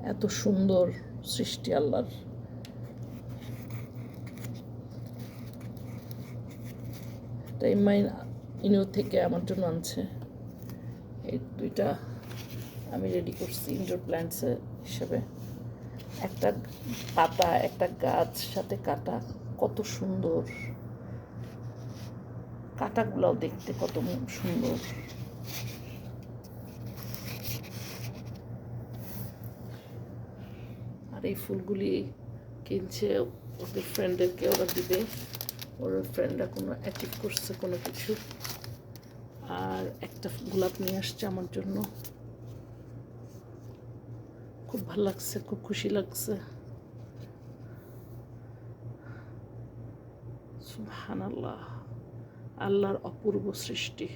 এত সুন্দর সৃষ্টি আল্লাহর। তাই ইনু থেকে আমার জন্য আনছে। এই দুইটা আমি রেডি করছি ইনডোর প্ল্যান্টস হিসেবে। একটা পাতা, একটা গাছ সাথে কাটা, কত সুন্দর। কাটাগুলোও দেখতে কত সুন্দর। আর এই ফুলগুলি কিনছে ওদের ফ্রেন্ডদেরকে, ওরা দিবে। ওর ফ্রেন্ডরা কোনো অ্যাচিভ করছে কোনো কিছু। আর একটা গোলাপ নিয়ে আসছে আমার জন্য। খুব ভালো লাগছে, খুব খুশি লাগছে। সুবহানাল্লাহ, আল্লাহর অপূর্ব সৃষ্টি।